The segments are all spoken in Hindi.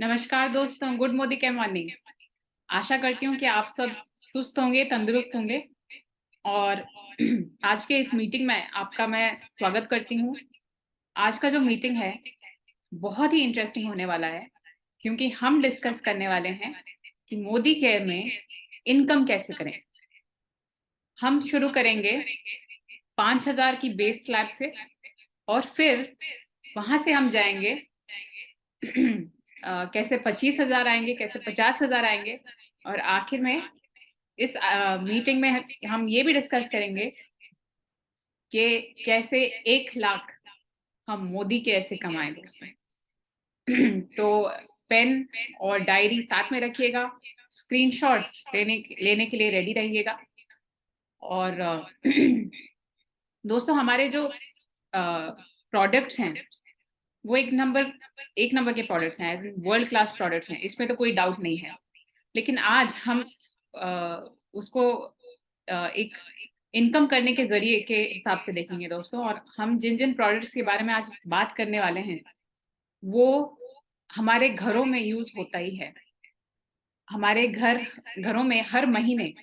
नमस्कार दोस्तों, गुड मोदी के मॉर्निंग। आशा करती हूँ कि आप सब सुस्त होंगे, तंदुरुस्त होंगे और आज के इस मीटिंग में आपका मैं स्वागत करती हूँ। आज का जो मीटिंग है बहुत ही इंटरेस्टिंग होने वाला है क्योंकि हम डिस्कस करने वाले हैं कि मोदी केयर में इनकम कैसे करें। हम शुरू करेंगे 5,000 की बेस स्लैब से और फिर वहां से हम जाएंगे कैसे 25,000 आएंगे, कैसे 50,000 आएंगे और आखिर में इस मीटिंग में हम ये भी डिस्कस करेंगे कि कैसे 1 लाख हम मोदी के ऐसे कमाएं दोस्तों। तो पेन और डायरी साथ में रखिएगा, स्क्रीनशॉट्स लेने के लिए रेडी रहिएगा। और दोस्तों हमारे जो प्रोडक्ट्स हैं वो एक नंबर के प्रोडक्ट्स हैं, वर्ल्ड क्लास प्रोडक्ट्स हैं, इसमें तो कोई डाउट नहीं है। लेकिन आज हम उसको एक इनकम करने के जरिए के हिसाब से देखेंगे दोस्तों। और हम जिन जिन प्रोडक्ट्स के बारे में आज बात करने वाले हैं वो हमारे घरों में यूज होता ही है। हमारे घरों में हर महीने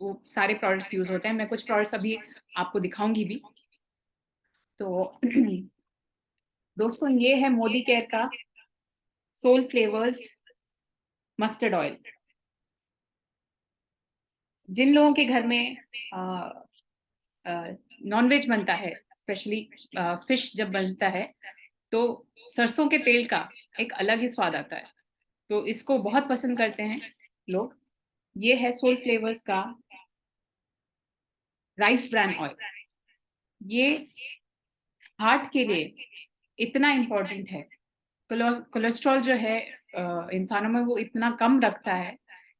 वो सारे प्रोडक्ट्स यूज होते हैं। मैं कुछ प्रोडक्ट्स अभी आपको दिखाऊंगी भी। तो दोस्तों ये है मोदी केयर का सोल फ्लेवर्स मस्टर्ड ऑयल। जिन लोगों के घर में नॉनवेज बनता है, स्पेशली फिश जब बनता है, तो सरसों के तेल का एक अलग ही स्वाद आता है, तो इसको बहुत पसंद करते हैं लोग। ये है सोल फ्लेवर्स का राइस ब्रान ऑयल। ये हार्ट के लिए इतना इम्पोर्टेंट है। कोलेस्ट्रॉल जो है इंसानों में वो इतना कम रखता है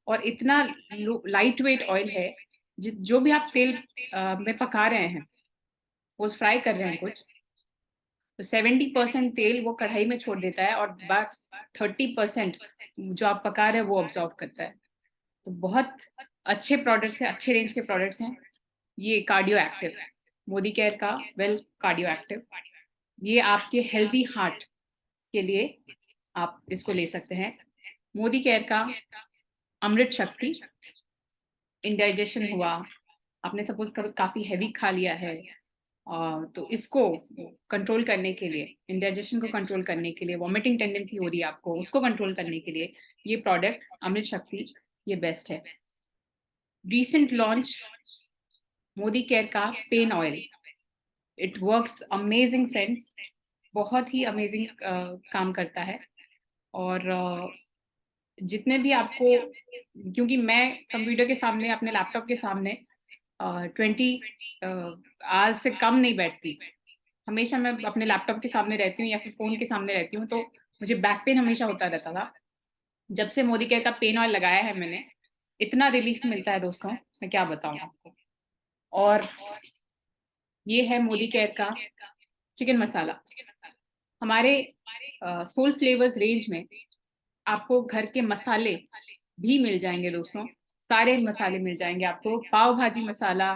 और इतना लाइट वेट ऑयल है। जो भी आप तेल में पका रहे हैं, वो फ्राई कर रहे हैं कुछ, तो 70% तेल वो कढ़ाई में छोड़ देता है और बस 30% जो आप पका रहे हैं वो ऑब्जॉर्व करता है। तो बहुत अच्छे प्रोडक्ट्स हैं, अच्छे रेंज के प्रोडक्ट्स हैं। ये कार्डियो एक्टिव, मोदी केयर का वेल कार्डियो एक्टिव, ये आपके हेल्दी हार्ट के लिए आप इसको ले सकते हैं। मोदी केयर का अमृत शक्ति, इंडाइजेशन हुआ, आपने सपोज करो काफी हैवी खा लिया है, तो इसको कंट्रोल करने के लिए, इंडाइजेशन को कंट्रोल करने के लिए, वॉमिटिंग टेंडेंसी हो रही है आपको, उसको कंट्रोल करने के लिए ये प्रोडक्ट अमृत शक्ति ये बेस्ट है। रिसेंट लॉन्च मोदी केयर का pain oil, it works amazing friends, बहुत ही अमेजिंग काम करता है। और जितने भी आपको, क्योंकि मैं कंप्यूटर के सामने, अपने लैपटॉप के सामने 20 आवर्स से कम नहीं बैठती, हमेशा मैं अपने लैपटॉप के सामने रहती हूँ या फिर फोन के सामने रहती हूँ, तो मुझे बैक पेन हमेशा होता रहता था। जब से मोदी केयर का पेन ऑयल लगाया है मैंने, इतना रिलीफ मिलता है दोस्तों, मैं क्या बताऊँ आपको। और ये है मोदी केयर का चिकन मसाला। हमारे सोल फ्लेवर्स रेंज में आपको घर के मसाले भी मिल जाएंगे दोस्तों, सारे मसाले मिल जाएंगे आपको। पाव भाजी मसाला,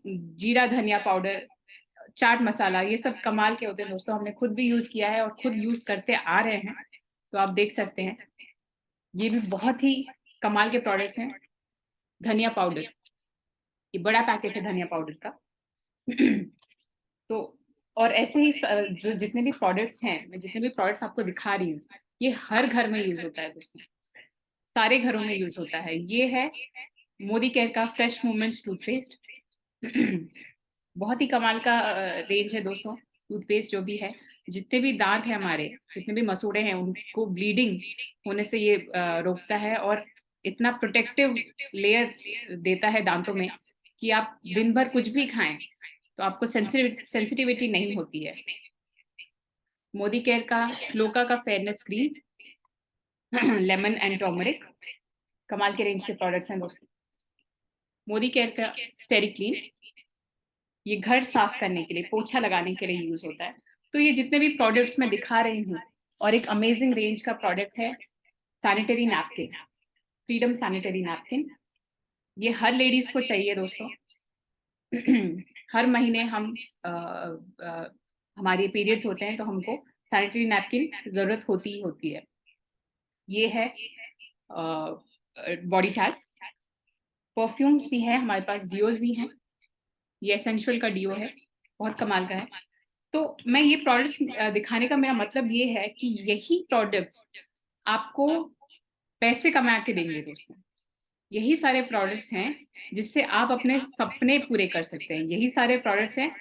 जीरा धनिया पाउडर, चाट मसाला, ये सब कमाल के होते हैं दोस्तों। हमने खुद भी यूज किया है और खुद यूज करते आ रहे हैं, तो आप देख सकते हैं ये भी बहुत ही कमाल के प्रोडक्ट्स हैं। धनिया पाउडर, ये बड़ा पैकेट है धनिया पाउडर का। तो और ऐसे ही जो जितने भी प्रोडक्ट्स हैं, मैं जितने भी प्रोडक्ट्स आपको दिखा रही हूँ, ये हर घर में यूज होता है दोस्तों, सारे घरों में यूज होता है। ये है मोदी केयर का फ्रेश मूवमेंट्स टूथपेस्ट। बहुत ही कमाल का रेंज है दोस्तों। टूथपेस्ट जो भी है, जितने भी दांत है हमारे, जितने भी मसूड़े हैं, उनको ब्लीडिंग होने से ये रोकता है और इतना प्रोटेक्टिव लेयर देता है दांतों में कि आप दिन भर कुछ भी खाएं तो आपको सेंसिटिविटी नहीं होती है। मोदी केयर का फ्लोका का fairness cream, lemon and turmeric, कमाल के रेंज के प्रोडक्ट्स हैं दोस्तों। मोदी केयर का स्टेरी क्लीन, ये घर साफ करने के लिए, पोछा लगाने के लिए यूज होता है। तो ये जितने भी प्रोडक्ट्स मैं दिखा रही हूँ, और एक अमेजिंग रेंज का प्रोडक्ट है sanitary napkin, freedom sanitary napkin. ये हर लेडीज को चाहिए दोस्तों। हर महीने हम हमारे पीरियड्स होते हैं तो हमको सैनिटरी नैपकिन जरूरत होती ही होती है। ये है बॉडी टैग। परफ्यूम्स भी है हमारे पास, डियोज भी हैं। ये एसेंशियल का डियो है, बहुत कमाल का है। तो मैं ये प्रोडक्ट्स दिखाने का मेरा मतलब ये है कि यही प्रोडक्ट्स आपको पैसे कमा के देंगे दोस्तों। यही सारे प्रोडक्ट्स हैं जिससे आप अपने सपने पूरे कर सकते हैं। यही सारे प्रोडक्ट्स हैं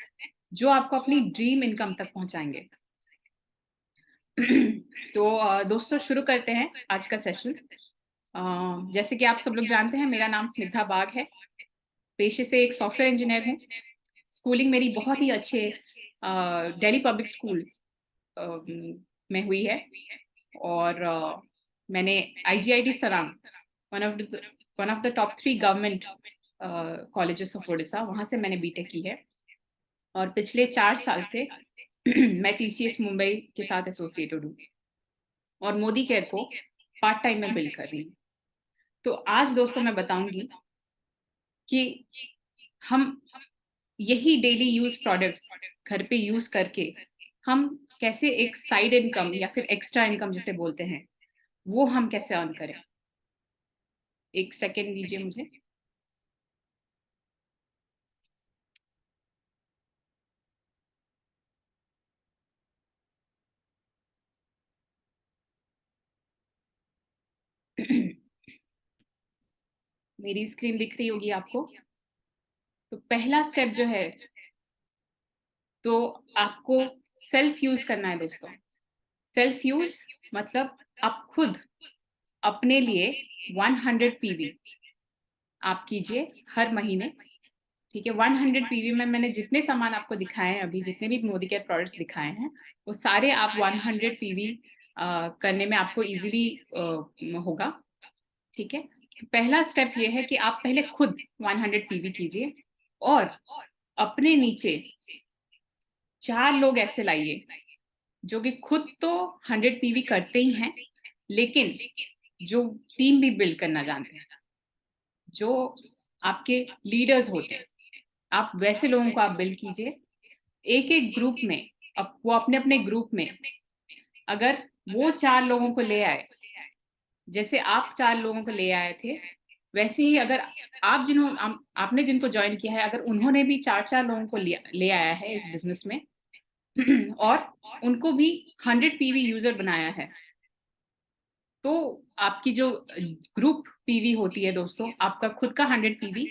जो आपको अपनी ड्रीम इनकम तक पहुंचाएंगे। तो दोस्तों शुरू करते हैं आज का सेशन। जैसे कि आप सब लोग जानते हैं, मेरा नाम स्निग्धा बाग है। पेशे से एक सॉफ्टवेयर इंजीनियर हूँ। स्कूलिंग मेरी बहुत ही अच्छे दिल्ली पब्लिक स्कूल में हुई है। और मैंने IGIT Sarang, one of the top 3 government colleges of Odisha, वहां से मैंने बीटेक की है। और पिछले 4 साल से मैं TCS मुंबई के साथ एसोसिएटेड हूँ और मोदी केयर को पार्ट टाइम में बिल्ड कर रही हूँ। तो आज दोस्तों मैं बताऊंगी कि हम यही डेली यूज प्रोडक्ट्स घर पे यूज करके हम कैसे एक साइड इनकम या फिर एक्स्ट्रा इनकम जिसे बोलते हैं, वो हम कैसे अर्न करें। एक सेकेंड दीजिए मुझे। मेरी स्क्रीन दिख रही होगी आपको। तो पहला स्टेप जो है, तो आपको सेल्फ यूज करना है दोस्तों। सेल्फ यूज मतलब आप खुद अपने लिए 100 PV आप कीजिए हर महीने। ठीक है, 100 PV में मैंने जितने सामान आपको दिखाए हैं, अभी जितने भी मोदी केयर प्रोडक्ट्स दिखाए हैं, वो सारे आप 100 PV करने में आपको इजीली होगा। ठीक है, पहला स्टेप ये है कि आप पहले खुद 100 PV कीजिए और अपने नीचे 4 लोग ऐसे लाइए जो कि खुद तो 100 PV करते ही हैं, लेकिन जो टीम भी बिल्ड करना जानते हैं, जो आपके लीडर्स होते हैं। आप वैसे लोगों को आप बिल्ड कीजिए। एक एक ग्रुप में, अब वो अपने अपने ग्रुप में अगर वो 4 लोगों को ले आए, जैसे आप 4 लोगों को ले आए थे, वैसे ही अगर आपने जिनको ज्वाइन किया है, अगर उन्होंने भी 4 लोगों को ले आया है इस बिजनेस में और उनको भी 100 PV यूजर बनाया है, तो आपकी जो ग्रुप PV होती है दोस्तों, आपका खुद का 100 PV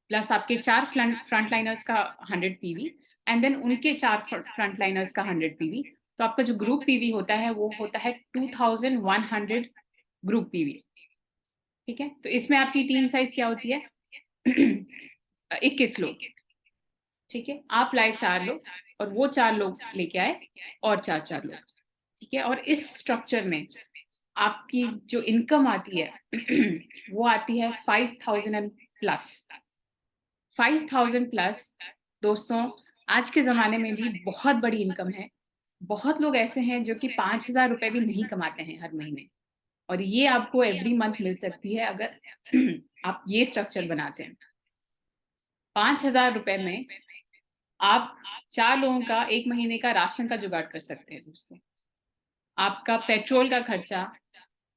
प्लस आपके 4 फ्रंटलाइनर्स का 100 PV एंड देन उनके 4 फ्रंटलाइनर्स का 100 PV, तो आपका जो ग्रुप PV होता है वो होता है 2100 ग्रुप PV। ठीक है, तो इसमें आपकी टीम साइज क्या होती है? 21 लोग। ठीक है, आप लाए 4 लोग और वो 4 लोग लेके आए और 4 लोग। ठीक है, और इस स्ट्रक्चर में आपकी जो इनकम आती है वो आती है 5000 प्लस। 5000 प्लस दोस्तों आज के जमाने में भी बहुत बड़ी इनकम है। बहुत लोग ऐसे हैं जो कि 5000 रुपए भी नहीं कमाते हैं हर महीने, और ये आपको एवरी मंथ मिल सकती है अगर आप ये स्ट्रक्चर बनाते हैं। 5000 रुपए में आप 4 लोगों का एक महीने का राशन का जुगाड़ कर सकते हैं दोस्तों। आपका पेट्रोल का खर्चा,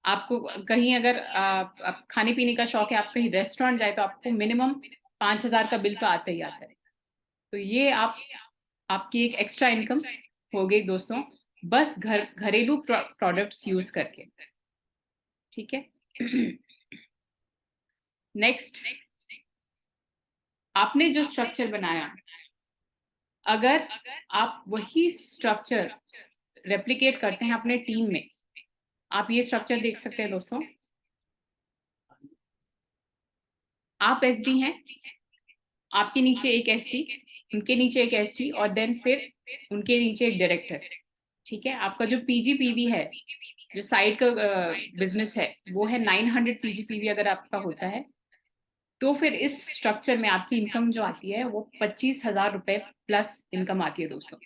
आपको कहीं अगर आप खाने पीने का शौक है, आप कहीं रेस्टोरेंट जाए तो आपको मिनिमम 5000 का बिल तो आता ही आता है। तो ये आपकी एक एक्स्ट्रा इनकम हो गई दोस्तों, बस घरेलू प्रोडक्ट्स यूज करके। ठीक है, नेक्स्ट, आपने जो स्ट्रक्चर बनाया, अगर आप वही स्ट्रक्चर रेप्लिकेट करते हैं अपने टीम में, आप ये स्ट्रक्चर देख सकते हैं दोस्तों। आप SD हैं, आपके नीचे एक SD, उनके नीचे एक SD और देन फिर उनके नीचे एक डायरेक्टर। ठीक है, आपका जो PGPV है, जो साइड का बिजनेस है, वो है 900 PGPV अगर आपका होता है, तो फिर इस स्ट्रक्चर में आपकी इनकम जो आती है वो 25,000 रुपए प्लस इनकम आती है दोस्तों।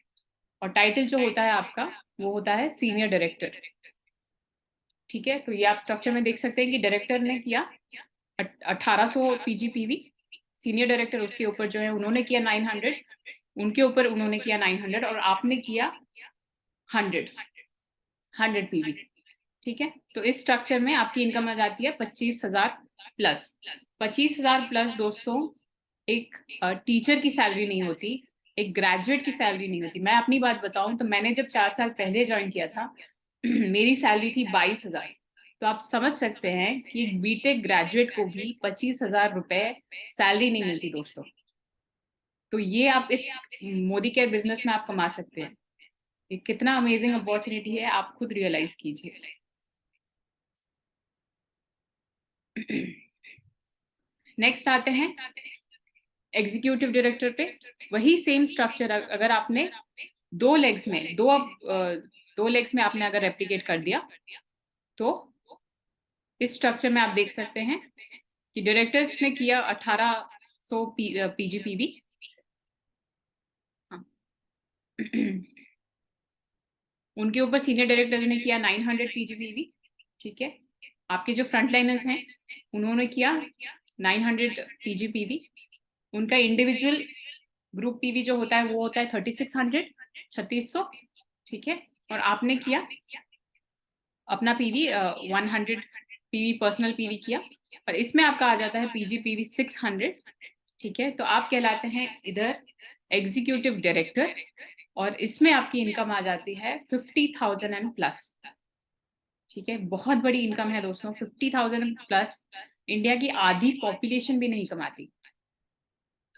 और टाइटल जो होता है आपका वो होता है सीनियर डायरेक्टर। ठीक है, तो ये आप स्ट्रक्चर में देख सकते हैं कि डायरेक्टर ने किया 1800 PGPV, सीनियर डायरेक्टर उसके ऊपर जो है उन्होंने किया 900, उनके ऊपर उन्होंने किया 900 और आपने किया 100 PV। ठीक है, तो इस स्ट्रक्चर में आपकी इनकम आ जाती है 25,000 प्लस। 25,000 प्लस दोस्तों एक टीचर की सैलरी नहीं होती, एक ग्रेजुएट की सैलरी नहीं होती। मैं अपनी बात बताऊं तो मैंने जब 4 साल पहले ज्वाइन किया था मेरी सैलरी थी 22,000। तो आप समझ सकते हैं कि एक बीटेक ग्रेजुएट को भी 25,000 रुपए सैलरी नहीं मिलती दोस्तों। तो ये आप इस मोदी केयर बिजनेस में आप कमा सकते हैं। ये कितना अमेजिंग अपॉर्चुनिटी है, आप खुद रियलाइज कीजिए। नेक्स्ट आते हैं एग्जीक्यूटिव डायरेक्टर पे। वही सेम स्ट्रक्चर अगर आपने दो लेग्स में आपने अगर रेप्लिकेट कर दिया तो इस स्ट्रक्चर में आप देख सकते हैं कि डायरेक्टर्स ने किया 1800 पीजीपीवी। उनके ऊपर सीनियर डायरेक्टर ने किया 900 पीजीपीवी। ठीक है, आपके जो फ्रंट लाइनर्स हैं उन्होंने किया 900 पीजीपीवी। उनका इंडिविजुअल ग्रुप पीवी जो होता है वो होता है 3600, 3600। ठीक है, और आपने किया अपना पीवी 100 पीवी, पर्सनल पीवी किया, और इसमें आपका आ जाता है पीजी पीवी 600। ठीक है, तो आप कहलाते हैं इधर एग्जीक्यूटिव डायरेक्टर, और इसमें आपकी इनकम आ जाती है 50,000 एंड प्लस। ठीक है, बहुत बड़ी इनकम है दोस्तों, 50,000 प्लस इंडिया की आधी पॉपुलेशन भी नहीं कमाती।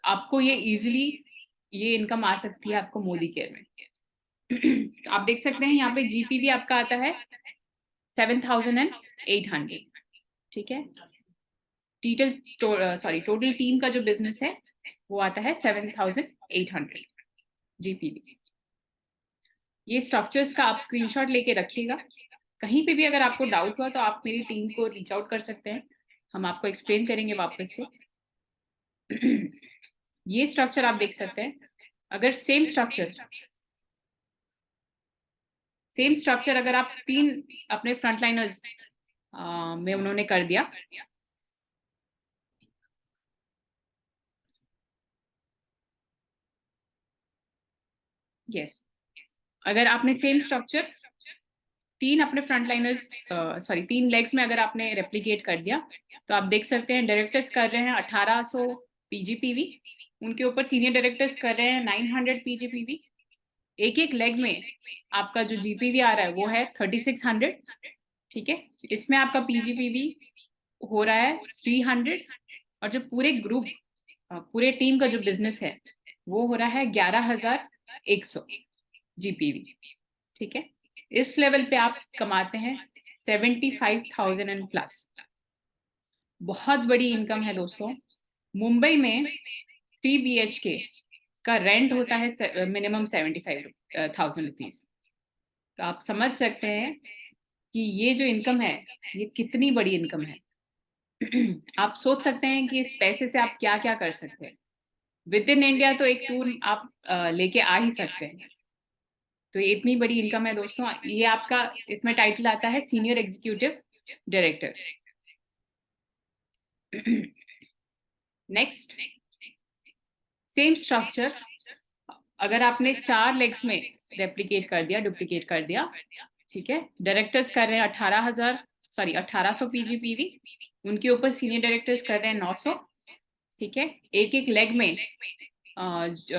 आपको ये इजिली ये इनकम आ सकती है आपको मोदी केयर में। तो आप देख सकते हैं यहाँ पे जीपीवी आपका आता है 7,800। ठीक है, टोटल टीम का जो बिजनेस है वो आता है 7,800 जीपीवी। ये स्ट्रक्चर्स का आप स्क्रीनशॉट लेके रखिएगा। कहीं पे भी अगर आपको डाउट हुआ तो आप मेरी टीम को रीच आउट कर सकते हैं, हम आपको एक्सप्लेन करेंगे वापस से। ये स्ट्रक्चर आप देख सकते हैं। अगर सेम स्ट्रक्चर अगर आप 3 अपने फ्रंटलाइनर्स में उन्होंने कर दिया, यस, अगर आपने सेम स्ट्रक्चर 3 अपने फ्रंटलाइनर्स 3 लेग्स में अगर आपने रेप्लिकेट कर दिया, तो आप देख सकते हैं डायरेक्टर्स कर रहे हैं 1800 पीजीपीवी, उनके ऊपर सीनियर डायरेक्टर्स कर रहे हैं 900 पीजीपीवी। एक एक लेग में आपका जो जीपीवी आ रहा है वो है 3600। ठीक है, इसमें आपका पीजीपीवी हो रहा है 300, और जो पूरे ग्रुप पूरे टीम का जो बिजनेस है वो हो रहा है 11,100 जीपीवी। ठीक है, इस लेवल पे आप कमाते हैं 75,000 एंड प्लस। बहुत बड़ी इनकम है दोस्तों। मुंबई में 3 BHK का रेंट होता है मिनिमम 75,000 रुपीज। तो आप समझ सकते हैं कि ये जो इनकम है ये कितनी बड़ी इनकम है। आप सोच सकते हैं कि इस पैसे से आप क्या क्या कर सकते हैं। विद इन इंडिया तो एक टूर आप लेके आ ही सकते हैं। तो ये इतनी बड़ी इनकम है दोस्तों। ये आपका इसमें टाइटल आता है senior executive director. Next, same structure अगर आपने 4 लेग्स में रेप्लिकेट कर दिया, डुप्लीकेट कर दिया। ठीक है, डायरेक्टर्स कर रहे हैं 1800 पीजीपीवी, उनके ऊपर सीनियर डायरेक्टर्स कर रहे हैं 900। ठीक है, एक एक लेग में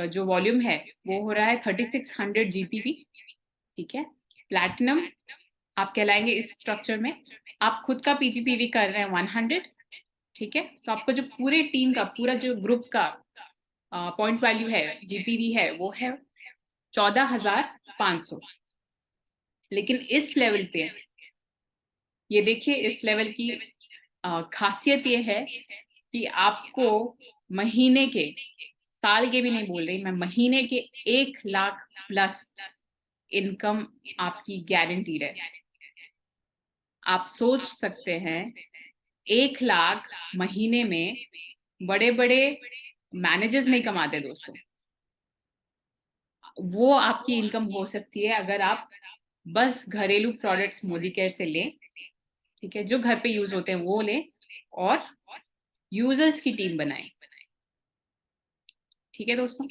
जो वॉल्यूम है वो हो रहा है 3600 जीपीवी। ठीक है, प्लैटिनम आप कहलाएंगे इस स्ट्रक्चर में। आप खुद का पीजीपीवी कर रहे हैं 100। ठीक है, तो आपको जो पूरे टीम का पूरा जो ग्रुप का पॉइंट वैल्यू है, जीपीवी है, वो है 14,500। लेकिन इस लेवल पे ये देखिए, इस लेवल की खासियत ये है कि आपको महीने के, साल के भी नहीं बोल रही मैं, महीने के 1 लाख प्लस इनकम आपकी गारंटीड है। आप सोच सकते हैं 1 लाख महीने में बड़े बड़े मैनेजर्स नहीं कमाते दोस्तों। वो आपकी इनकम हो सकती है अगर आप बस घरेलू प्रोडक्ट्स मोदी केयर से लें। ठीक है, जो घर पे यूज होते हैं वो लें और यूजर्स की टीम बनाएं। ठीक है दोस्तों।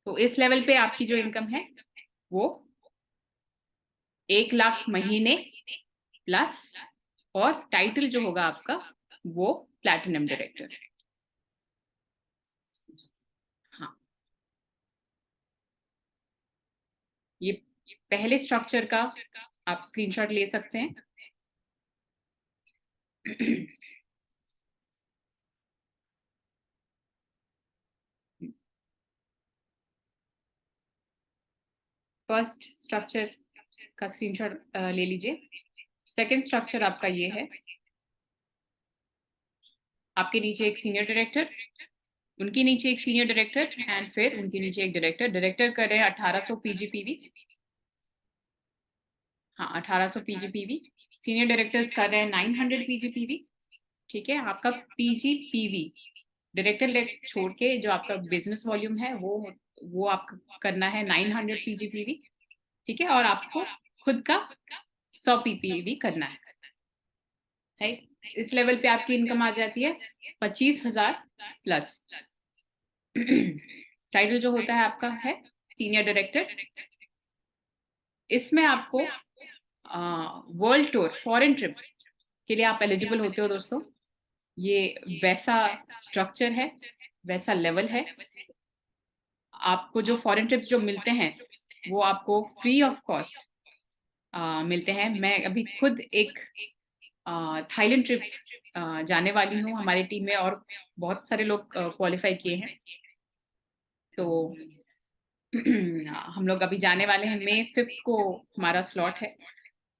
तो इस लेवल पे आपकी जो इनकम है वो 1 लाख महीने प्लस, और टाइटल जो होगा आपका वो प्लैटिनम डायरेक्टर। हाँ, ये पहले स्ट्रक्चर का आप स्क्रीनशॉट ले सकते हैं। फर्स्ट स्ट्रक्चर का स्क्रीनशॉट ले लीजिए। सेकंड स्ट्रक्चर आपका ये है। आपके नीचे एक सीनियर डायरेक्टर, उनके नीचे एक सीनियर डायरेक्टर, एंड फिर उनके नीचे एक डायरेक्टर। डायरेक्टर कर रहे हैं 1800 पीजीपीवी। हाँ, 1800 पीजीपीवी। सीनियर डायरेक्टर्स कर रहे हैं 900 पीजीपीवी। ठीक है, आपका पीजीपीवी डायरेक्टर ले छोड़ के जो आपका बिजनेस वॉल्यूम है वो आपका करना है 900 पीजीपीवी। ठीक है, और आपको खुद का 100 पीपीवी करना है। इस लेवल पे आपकी इनकम आ जाती है 25,000 प्लस। टाइटल जो होता है आपका है सीनियर डायरेक्टर। इसमें आपको वर्ल्ड टूर, फॉरेन ट्रिप्स के लिए आप एलिजिबल होते हो दोस्तों। ये वैसा स्ट्रक्चर है, वैसा लेवल है। आपको जो फॉरेन ट्रिप्स जो मिलते हैं वो आपको फ्री ऑफ कॉस्ट मिलते हैं। मैं अभी खुद एक थाईलैंड ट्रिप जाने वाली हूँ हमारी टीम में, और बहुत सारे लोग क्वालिफाई किए हैं। तो हम लोग अभी जाने वाले हैं, मई 5 को हमारा स्लॉट है।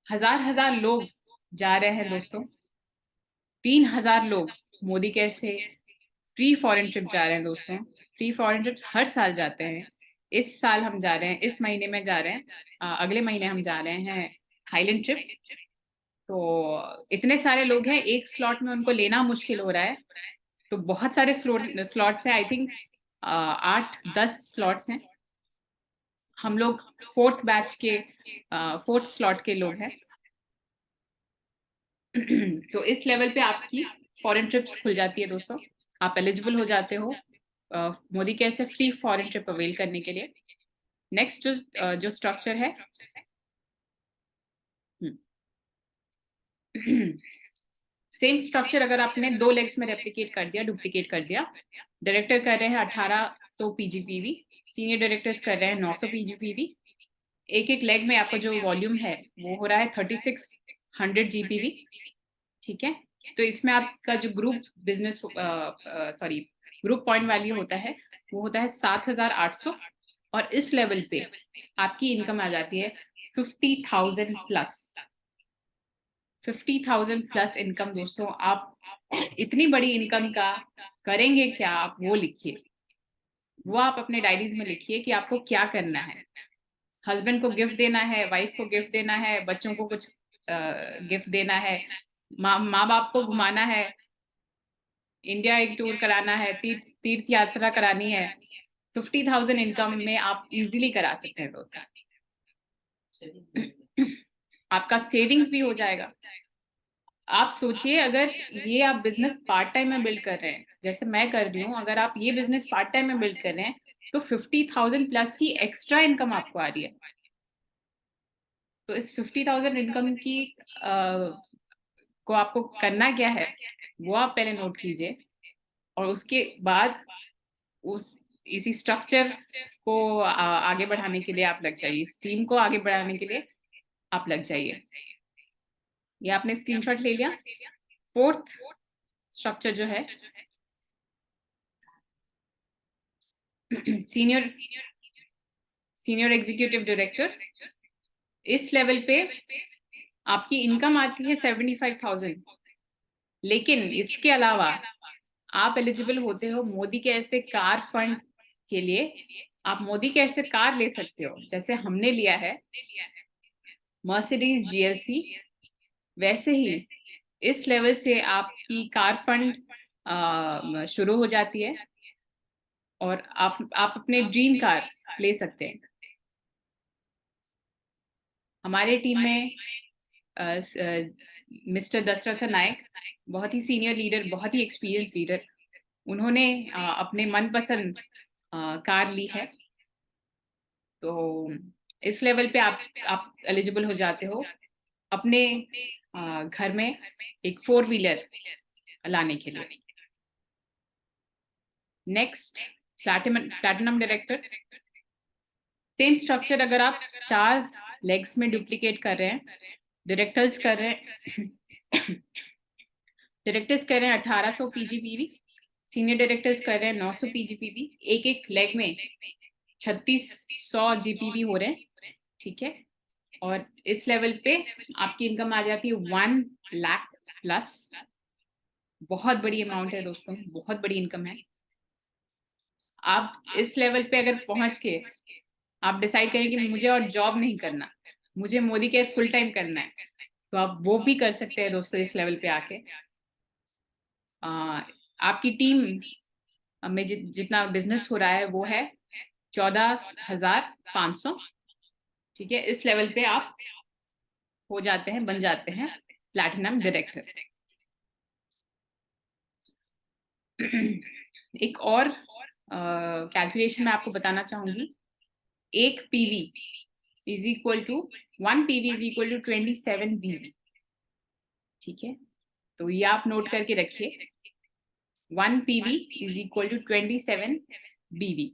हजार हजार लोग जा रहे हैं दोस्तों। 3,000 लोग मोदी केयर से फ्री फॉरेन ट्रिप जा रहे हैं दोस्तों। फ्री फॉरेन ट्रिप्स हर साल जाते हैं। इस साल हम जा रहे हैं, इस महीने में जा रहे हैं, अगले महीने हम जा रहे हैं थाईलैंड ट्रिप। तो इतने सारे लोग हैं, एक स्लॉट में उनको लेना मुश्किल हो रहा है। तो बहुत सारे स्लॉट्स हैं, आई थिंक 8-10 स्लॉट्स हैं। हम लोग फोर्थ बैच के, फोर्थ स्लॉट के लोग हैं। तो इस लेवल पे आपकी फॉरेन ट्रिप्स खुल जाती है दोस्तों। आप एलिजिबल हो जाते हो मोदी केयर से फ्री फॉरेन ट्रिप अवेल करने के लिए। नेक्स्ट जो स्ट्रक्चर है, सेम स्ट्रक्चर अगर आपने 2 लेग्स में रेप्लिकेट कर दिया, डुप्लीकेट कर दिया। डायरेक्टर कर रहे हैं 1800 पीजीपीवी, सीनियर डायरेक्टर्स कर रहे हैं 900 पीजीपीवी। एक एक लेग में आपका जो वॉल्यूम है वो हो रहा है 3600 जीपीवी। ठीक है, तो इसमें आपका जो group business sorry group point value होता है वो होता है 7,800, और इस लेवल पे आपकी इनकम आ जाती है 50,000 प्लस। 50,000 प्लस इनकम दोस्तों। आप इतनी बड़ी इनकम का करेंगे क्या, आप वो लिखिए। वो आप अपने डायरीज में लिखिए कि आपको क्या करना है। हस्बैंड को गिफ्ट देना है, वाइफ को गिफ्ट देना है, बच्चों को कुछ गिफ्ट देना है, माँ बाप को घुमाना है, इंडिया एक टूर कराना है, तीर्थ यात्रा करानी है। 50,000 इनकम में आप इजीली करा सकते हैं दोस्तों। आपका सेविंग्स भी हो जाएगा। आप सोचिए, अगर ये आप बिजनेस पार्ट टाइम में बिल्ड कर रहे हैं जैसे मैं कर रही हूँ, अगर आप ये बिजनेस पार्ट टाइम में बिल्ड कर रहे हैं तो 50,000 प्लस की एक्स्ट्रा इनकम आपको आ रही है। तो इस 50,000 इनकम की को आपको करना क्या है वो आप पहले नोट कीजिए, और उसके बाद उस इसी स्ट्रक्चर को आगे बढ़ाने के लिए आप लग जाइए, इस टीम को आगे बढ़ाने के लिए आप लग जाइए। ये आपने स्क्रीनशॉट ले लिया। फोर्थ स्ट्रक्चर जो है सीनियर सीनियर एग्जीक्यूटिव डायरेक्टर। इस लेवल पे आपकी इनकम आती है 75,000, लेकिन इसके अलावा आप एलिजिबल होते हो मोदी केयर से कार फंड के लिए। आप मोदी केयर से कार ले सकते हो, जैसे हमने लिया है मर्सिडीज जीएलसी, वैसे ही इस लेवल से आपकी कार फंड शुरू हो जाती है, और आप अपने ड्रीम कार ले सकते हैं। हमारे टीम में मिस्टर दशरथ नायक, बहुत ही सीनियर लीडर, बहुत ही एक्सपीरियंस लीडर, उन्होंने अपने मनपसंद कार ली है। तो इस लेवल पे आप एलिजिबल हो जाते हो अपने घर में एक 4 व्हीलर लाने के लिए। Next, platinum director. Same structure, अगर आप 4 लेग्स में डुप्लीकेट कर रहे हैं, डायरेक्टर्स कर रहे हैं डायरेक्टर्स कर रहे हैं 1800 पीजीपीवी, सीनियर डायरेक्टर्स कर रहे हैं 900 पीजीपीवी, एक लेग में 3600 जीपीवी हो रहे हैं, ठीक है। और इस लेवल पे आपकी इनकम आ जाती है 1 लाख प्लस। बहुत बड़ी अमाउंट है दोस्तों, बहुत बड़ी इनकम है। आप इस लेवल पे अगर पहुंच के आप डिसाइड करें कि मुझे और जॉब नहीं करना, मुझे मोदी केयर फुल टाइम करना है, तो आप वो भी कर सकते हैं दोस्तों इस लेवल पे आके। आपकी टीम में जितना बिजनेस हो रहा है वो है 14,500, ठीक है। इस लेवल पे आप हो जाते हैं, बन जाते हैं प्लैटिनम डायरेक्टर। एक और कैलकुलेशन मैं आपको बताना चाहूंगी। 1 PV is equal to 1 PV is equal to 27 BV, ठीक है। तो ये आप नोट करके रखिए, 1 PV is equal to 27 BV,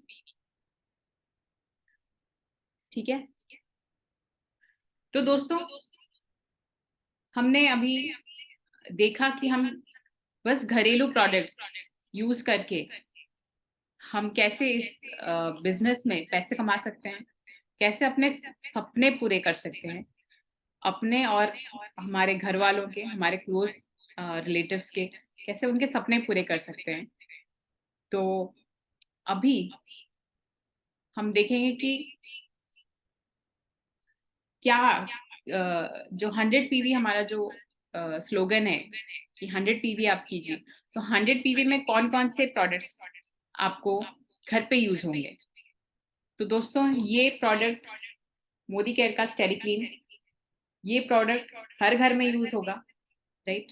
ठीक है। तो दोस्तों हमने अभी देखा कि हम बस घरेलू प्रोडक्ट्स यूज करके हम कैसे इस बिजनेस में पैसे कमा सकते हैं, कैसे अपने सपने पूरे कर सकते हैं, अपने और हमारे घर वालों के, हमारे क्लोज रिलेटिव्स के, कैसे उनके सपने पूरे कर सकते हैं। तो अभी हम देखेंगे कि क्या जो 100 PV हमारा जो स्लोगन है कि 100 PV आप कीजिए, तो 100 PV में कौन कौन से प्रोडक्ट्स आपको घर पे यूज होंगे। तो दोस्तों ये प्रोडक्ट मोदी केयर का स्टेरी क्लीन, ये प्रोडक्ट हर घर में यूज होगा, राइट।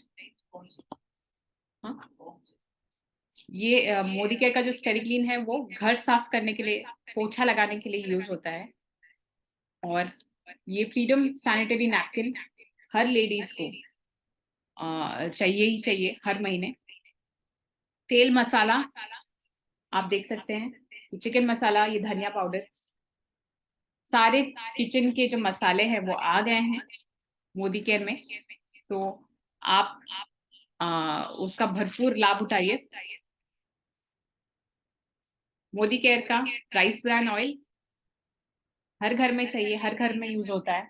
हाँ, ये मोदी केयर का जो स्टेरी क्लीन है वो घर साफ करने के लिए, पोछा लगाने के लिए यूज होता है। और ये फ्रीडम सैनिटरी नैपकिन हर लेडीज को चाहिए ही चाहिए हर महीने। तेल मसाला आप देख सकते हैं, ये चिकन मसाला, ये धनिया पाउडर, सारे किचन के जो मसाले हैं वो आ गए हैं मोदी केयर में। तो आप उसका भरपूर लाभ उठाइए। मोदी केयर का राइस ब्रान ऑयल हर घर में चाहिए, हर घर में यूज होता है।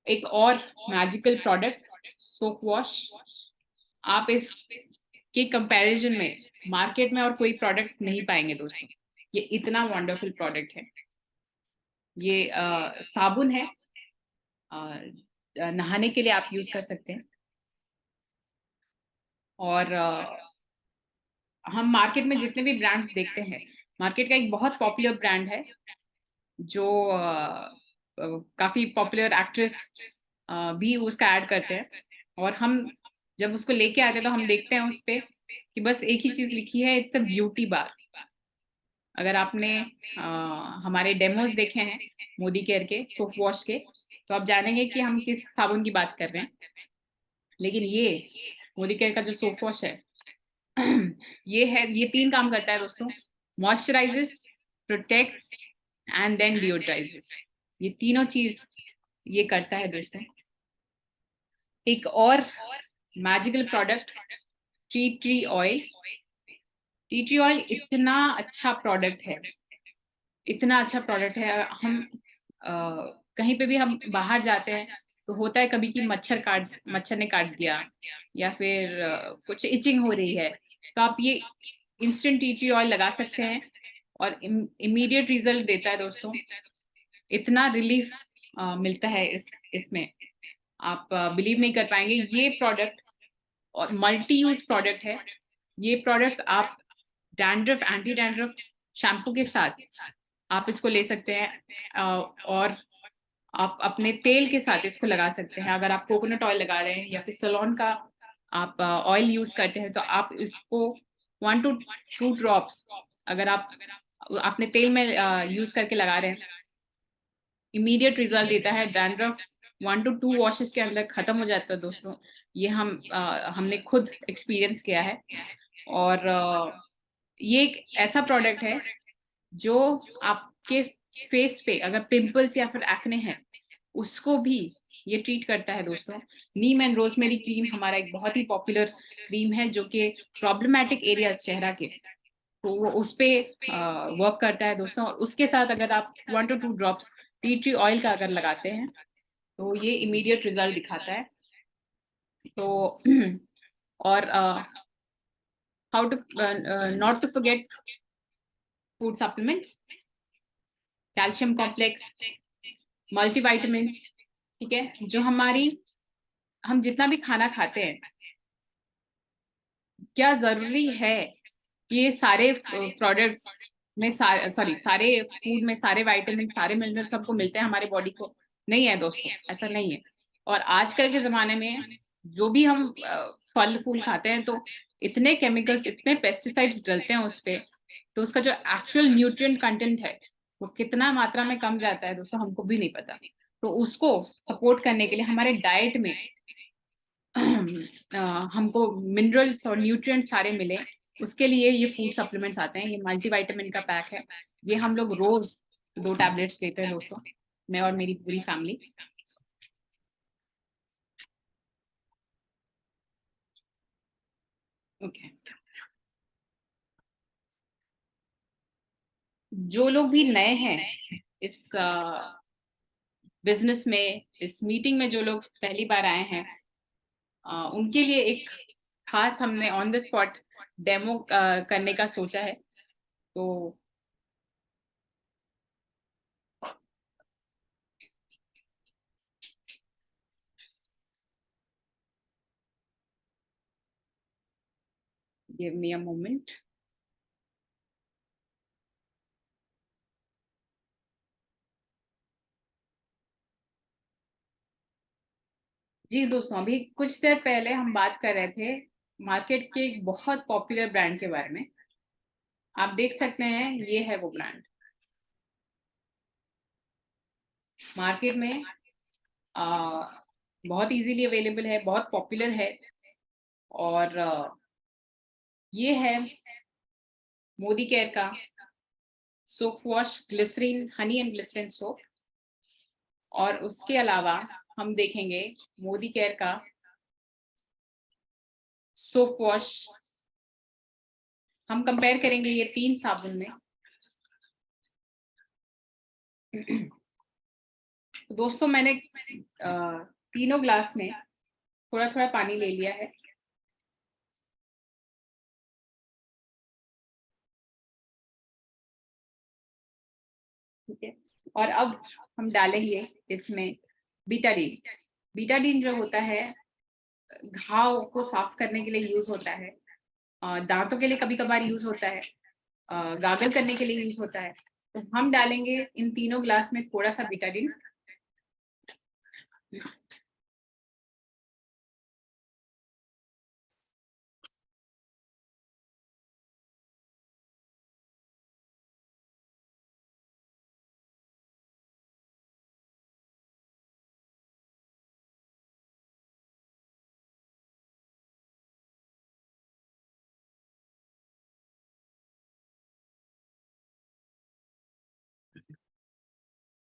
एक और मैजिकल प्रोडक्ट सोप वॉश, आप इस के कंपैरिजन में मार्केट में और कोई प्रोडक्ट नहीं पाएंगे दोस्तों, ये इतना वंडरफुल प्रोडक्ट है। ये साबुन है, नहाने के लिए आप यूज कर सकते हैं। और हम मार्केट में जितने भी ब्रांड्स देखते हैं, मार्केट का एक बहुत पॉपुलर ब्रांड है जो काफी पॉपुलर एक्ट्रेस भी उसका ऐड करते हैं। और हम जब उसको लेके आते हैं तो हम देखते हैं उस पे कि बस एक ही चीज लिखी है, इट्स अ ब्यूटी बार। अगर आपने हमारे डेमोज देखे हैं मोदी केयर के सोप वॉश के, तो आप जानेंगे कि हम किस साबुन की बात कर रहे हैं। लेकिन ये मोदी केयर का जो सोप वॉश है ये 3 काम करता है दोस्तों, मॉइस्चराइजेस, प्रोटेक्ट्स एंड देन डिओड्राइजेस। ये तीनों चीज ये करता है दोस्तों। एक और magical product, tea tree oil. Tea tree oil इतना अच्छा प्रोडक्ट है, इतना अच्छा प्रोडक्ट है। हम कहीं पे भी हम बाहर जाते हैं तो होता है कभी कि मच्छर ने काट दिया, या फिर कुछ इचिंग हो रही है, तो आप ये इंस्टेंट टी ट्री ऑयल लगा सकते हैं और इमीडिएट रिजल्ट देता है दोस्तों। इतना रिलीफ मिलता है इसमें, आप बिलीव नहीं कर पाएंगे। ये प्रोडक्ट और मल्टी यूज प्रोडक्ट है। ये प्रोडक्ट्स आप डैंड्रफ, एंटी डैंड्रफ शैम्पू के साथ आप इसको ले सकते हैं, और आप अपने तेल के साथ इसको लगा सकते हैं। अगर आप कोकोनट ऑयल लगा रहे हैं या फिर सलोन का आप ऑयल यूज करते हैं, तो आप इसको 1 to 2 ड्रॉप्स अगर आप अपने तेल में यूज करके लगा रहे हैं, इमीडिएट रिजल्ट देता है। डैंड्रफ 1 to 2 वॉशेस के अंदर खत्म हो जाता है दोस्तों। ये हमने खुद एक्सपीरियंस किया है। और ये एक ऐसा प्रोडक्ट है जो आपके फेस पे अगर पिंपल्स या फिर एक्ने है उसको भी ये ट्रीट करता है दोस्तों। नीम एंड रोजमेरी क्रीम हमारा एक बहुत ही पॉपुलर क्रीम है जो कि प्रॉब्लमैटिक एरियाज चेहरा के, तो वो उस पे वर्क करता है दोस्तों। और उसके साथ अगर आप 1 to 2 drops tea tree oil का अगर लगाते हैं तो ये इमीडिएट रिजल्ट दिखाता है। तो और how to not to forget food supplements, calcium complex, multivitamin, ठीक है। जो हम जितना भी खाना खाते हैं, क्या जरूरी है कि ये सारे प्रोडक्ट्स में सारे फूड में सारे विटामिन सारे मिनरल सबको मिलते हैं हमारे बॉडी को? नहीं है दोस्तों, ऐसा नहीं है। और आजकल के जमाने में जो भी हम फल फूल खाते हैं तो इतने केमिकल्स इतने पेस्टिसाइड्स डलते हैं उस पे, तो उसका जो एक्चुअल न्यूट्रिएंट कंटेंट है वो कितना मात्रा में कम जाता है दोस्तों हमको भी नहीं पता। तो उसको सपोर्ट करने के लिए हमारे डाइट में हमको मिनरल्स और न्यूट्रिएंट्स सारे मिले, उसके लिए ये फूड सप्लीमेंट्स आते हैं। ये मल्टीविटामिन का पैक है, ये हम लोग रोज 2 टैबलेट्स लेते हैं दोस्तों, मैं और मेरी पूरी फैमिली। ओके। जो लोग भी नए हैं इस बिजनेस में, इस मीटिंग में जो लोग पहली बार आए हैं, उनके लिए एक खास हमने ऑन द स्पॉट डेमो करने का सोचा है। तो गिव मी अ मोमेंट। जी दोस्तों, अभी कुछ देर पहले हम बात कर रहे थे मार्केट के एक बहुत पॉपुलर ब्रांड के बारे में। आप देख सकते हैं ये है वो ब्रांड। मार्केट में आ, बहुत इजीली अवेलेबल है, बहुत पॉपुलर है। और ये है मोदी केयर का soap wash glycerine honey and glycerine soap. और उसके अलावा हम देखेंगे मोदी केयर का सोप वॉश। हम कंपेयर करेंगे ये 3 साबुन में। तो दोस्तों मैंने तीनों ग्लास में थोड़ा थोड़ा पानी ले लिया है। ठीक है। और अब हम डालेंगे इसमें बीटाडीन। बीटाडीन जो होता है घाव को साफ करने के लिए यूज होता है, दांतों के लिए कभी कभार यूज होता है, गागल करने के लिए यूज होता है। तो हम डालेंगे इन तीनों ग्लास में थोड़ा सा बीटाडीन।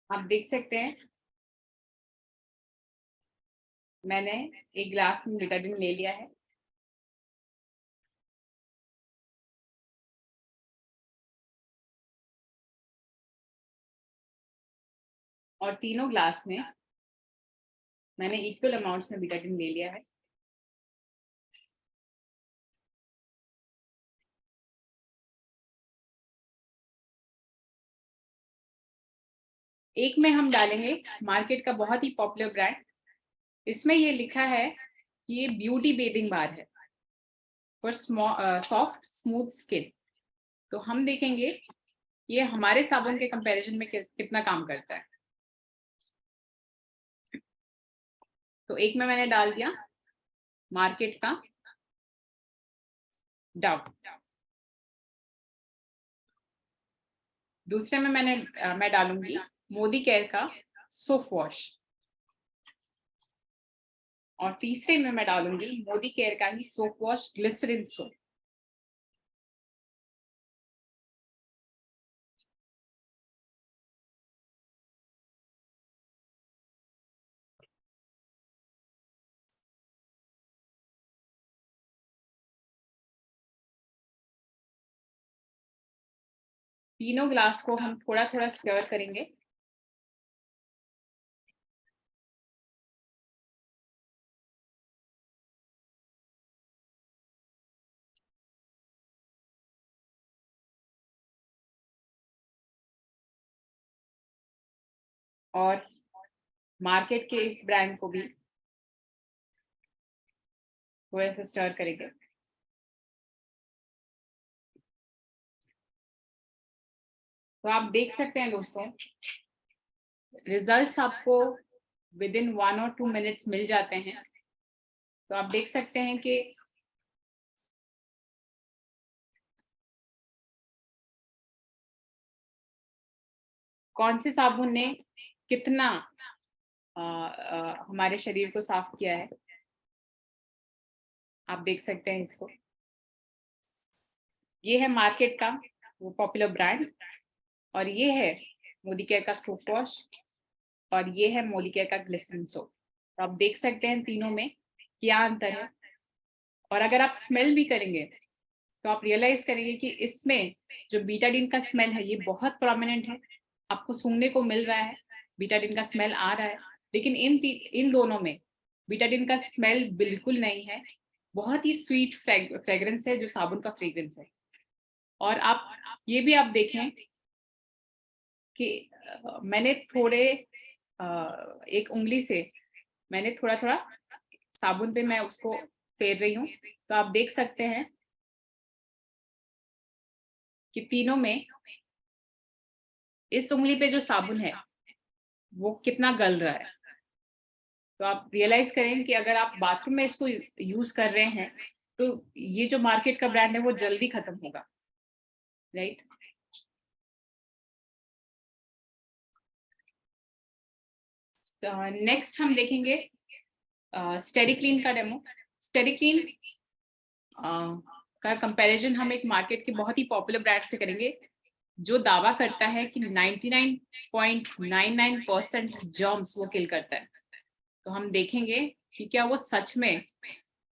आप देख सकते हैं मैंने एक ग्लास में बीटाडीन ले लिया है। और तीनों ग्लास में मैंने इक्वल अमाउंट्स में बीटाडीन ले लिया है। एक में हम डालेंगे मार्केट का बहुत ही पॉपुलर ब्रांड। इसमें ये लिखा है कि ये ब्यूटी बेदिंग बार है फॉर सॉफ्ट स्मूथ स्किन। तो हम देखेंगे ये हमारे साबुन के कंपैरिजन में कितना काम करता है। तो एक में मैंने डाल दिया मार्केट का डव। दूसरे में मैं डालूंगी मोदी केयर का सोप वॉश, और तीसरे में मैं डालूंगी मोदी केयर का ही सोप वॉश ग्लिसरीन सोप। तीनों ग्लास को हम थोड़ा थोड़ा स्टर करेंगे। और मार्केट के इस ब्रांड को भी थोड़ा सा स्टर करेंगे। तो आप देख सकते हैं दोस्तों, रिजल्ट्स आपको विद इन 1 और 2 मिनट्स मिल जाते हैं। तो आप देख सकते हैं कि कौन से साबुन ने कितना हमारे शरीर को साफ किया है। आप देख सकते हैं इसको, ये है मार्केट का वो पॉपुलर ब्रांड, और ये है मोदी केयर का सोप वॉश, और ये है मोदी केयर का ग्लिसरीन सोप। तो आप देख सकते हैं तीनों में क्या अंतर है। और अगर आप स्मेल भी करेंगे तो आप रियलाइज करेंगे कि इसमें जो बीटाडीन का स्मेल है ये बहुत प्रोमिनेंट है, आपको सूंघने को मिल रहा है, बीटाडीन का स्मेल आ रहा है। लेकिन इन दोनों में बीटाडीन का स्मेल बिल्कुल नहीं है, बहुत ही स्वीट फ्रेग्रेंस है जो साबुन का फ्रेग्रेंस है। और आप ये भी आप देखें कि मैंने थोड़े एक उंगली से मैंने थोड़ा थोड़ा साबुन पे मैं उसको फेर रही हूँ। तो आप देख सकते हैं कि तीनों में इस उंगली पे जो साबुन है वो कितना गल रहा है। तो आप रियलाइज करें कि अगर आप बाथरूम में इसको यूज कर रहे हैं तो ये जो मार्केट का ब्रांड है वो जल्दी खत्म होगा, राइट। नेक्स्ट हम देखेंगे स्टेरिक्लीन का डेमो। स्टेरिक्लीन का कंपैरिजन हम एक मार्केट के बहुत ही पॉपुलर ब्रांड से करेंगे जो दावा करता है कि 99.99% जर्म्स वो किल करता है। तो हम देखेंगे कि क्या वो सच में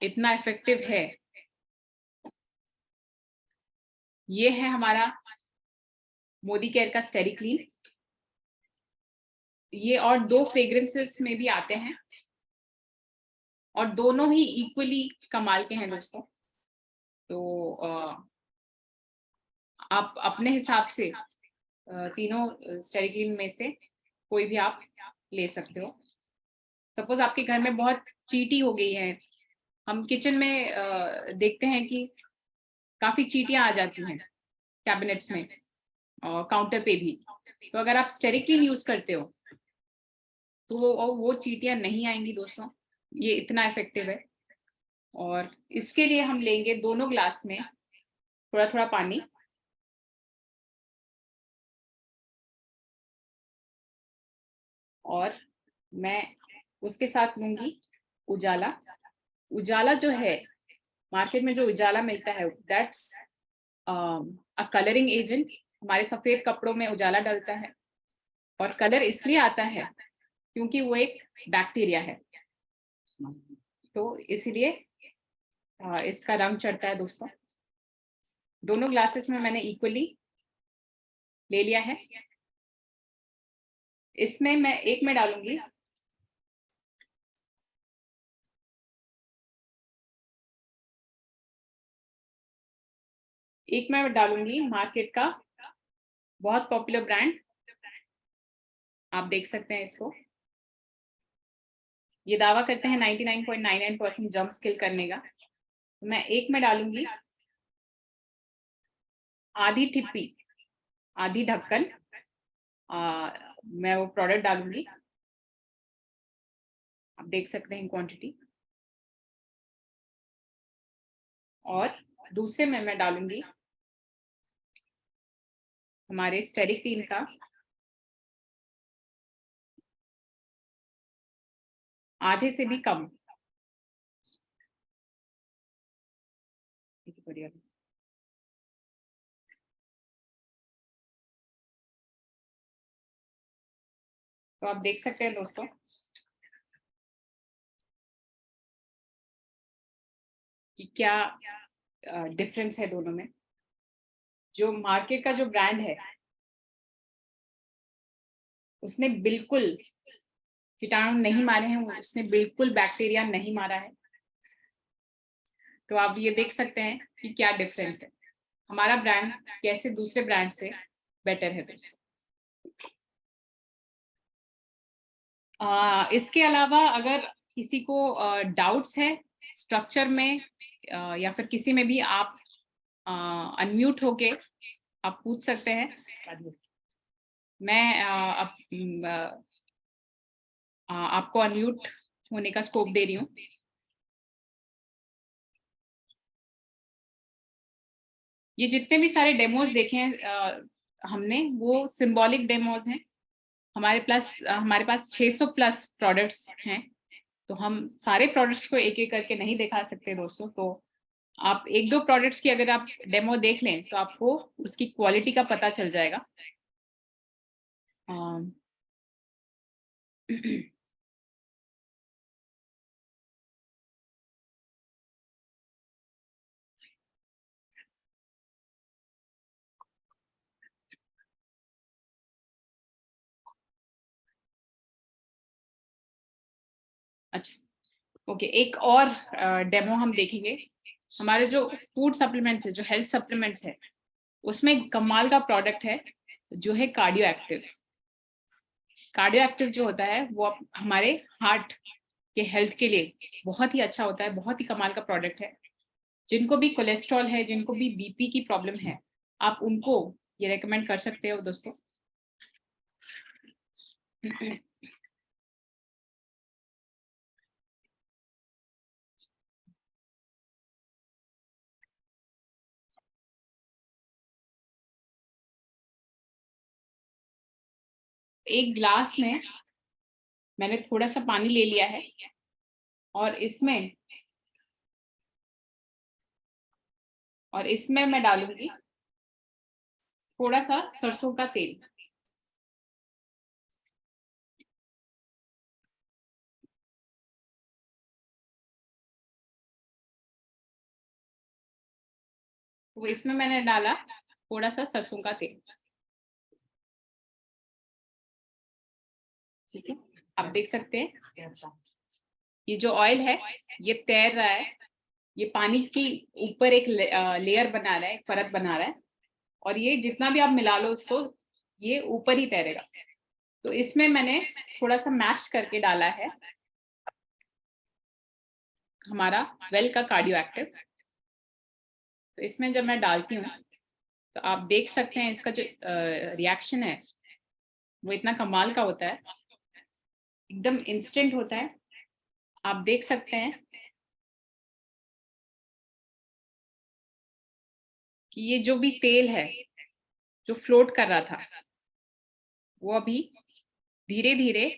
इतना इफेक्टिव है। ये है हमारा मोदी केयर का स्टेरिक्लीन। ये और दो फ्रेग्रेंसेस में भी आते हैं और दोनों ही इक्वली कमाल के हैं दोस्तों। तो आप अपने हिसाब से तीनों स्टेरिक्लीन में से कोई भी आप ले सकते हो। सपोज आपके घर में बहुत चींटी हो गई है, हम किचन में देखते हैं कि काफी चींटियां आ जाती हैं कैबिनेट्स में और काउंटर पे भी। तो अगर आप स्टेरिक्लीन यूज करते हो तो वो चींटियां नहीं आएंगी दोस्तों, ये इतना इफेक्टिव है। और इसके लिए हम लेंगे दोनों ग्लास में थोड़ा थोड़ा पानी, और मैं उसके साथ लूंगी उजाला। उजाला जो है मार्केट में जो उजाला मिलता है दैट्स अ कलरिंग एजेंट। हमारे सफेद कपड़ों में उजाला डलता है और कलर इसलिए आता है क्योंकि वो एक बैक्टीरिया है, तो इसलिए इसका रंग चढ़ता है दोस्तों। दोनों ग्लासेस में मैंने इक्वली ले लिया है। इसमें मैं एक में डालूंगी मार्केट का बहुत पॉपुलर ब्रांड। आप देख सकते हैं इसको, ये दावा करते हैं 99.99% जर्म्स किल करने का। मैं एक में डालूंगी आधी ठिप्पी, आधी ढक्कन, मैं वो प्रोडक्ट डालूंगी। आप देख सकते हैं क्वांटिटी। और दूसरे में मैं डालूंगी हमारे स्टेरिक्लीन का आधे से भी कम। बढ़िया। तो आप देख सकते हैं दोस्तों कि क्या डिफरेंस है दोनों में। जो मार्केट का जो ब्रांड है उसने बिल्कुल कीटाणु नहीं मारे हैं, उसने बिल्कुल बैक्टीरिया नहीं मारा है। तो आप ये देख सकते हैं कि क्या डिफरेंस है, हमारा ब्रांड कैसे दूसरे ब्रांड से बेटर है दोस्तों। इसके अलावा अगर किसी को डाउट्स है स्ट्रक्चर में या फिर किसी में भी, आप अनम्यूट होके आप पूछ सकते हैं। मैं आपको अनम्यूट होने का स्कोप दे रही हूँ। ये जितने भी सारे डेमोज देखे हैं हमने, वो सिंबॉलिक डेमोज हैं। हमारे पास 600 प्लस प्रोडक्ट्स हैं, तो हम सारे प्रोडक्ट्स को एक एक करके नहीं दिखा सकते दोस्तों। तो आप एक दो प्रोडक्ट्स की अगर आप डेमो देख लें तो आपको उसकी क्वालिटी का पता चल जाएगा। अच्छा, ओके, एक और डेमो हम देखेंगे। हमारे जो फूड सप्लीमेंट्स है, जो हेल्थ सप्लीमेंट्स है, उसमें कमाल का प्रोडक्ट है जो है कार्डियो एक्टिव। कार्डियो एक्टिव जो होता है वो हमारे हार्ट के हेल्थ के लिए बहुत ही अच्छा होता है, बहुत ही कमाल का प्रोडक्ट है। जिनको भी कोलेस्ट्रॉल है, जिनको भी बीपी की प्रॉब्लम है, आप उनको ये रेकमेंड कर सकते हो दोस्तों। एक ग्लास में मैंने थोड़ा सा पानी ले लिया है और इसमें मैं डालूंगी थोड़ा सा सरसों का तेल। तो इसमें मैंने डाला थोड़ा सा सरसों का तेल। ठीक है, आप देख सकते हैं ये जो ऑयल है ये तैर रहा है, ये पानी की ऊपर एक लेयर बना रहा है, एक परत बना रहा है, और ये जितना भी आप मिला लो उसको, ये ऊपर ही तैरेगा। तो इसमें मैंने थोड़ा सा मैश करके डाला है हमारा वेल का कार्डियो एक्टिव। तो इसमें जब मैं डालती हूँ तो आप देख सकते हैं इसका जो रिएक्शन है वो इतना कमाल का होता है, एकदम इंस्टेंट होता है। आप देख सकते हैं कि ये जो भी तेल है जो फ्लोट कर रहा था वो अभी धीरे धीरे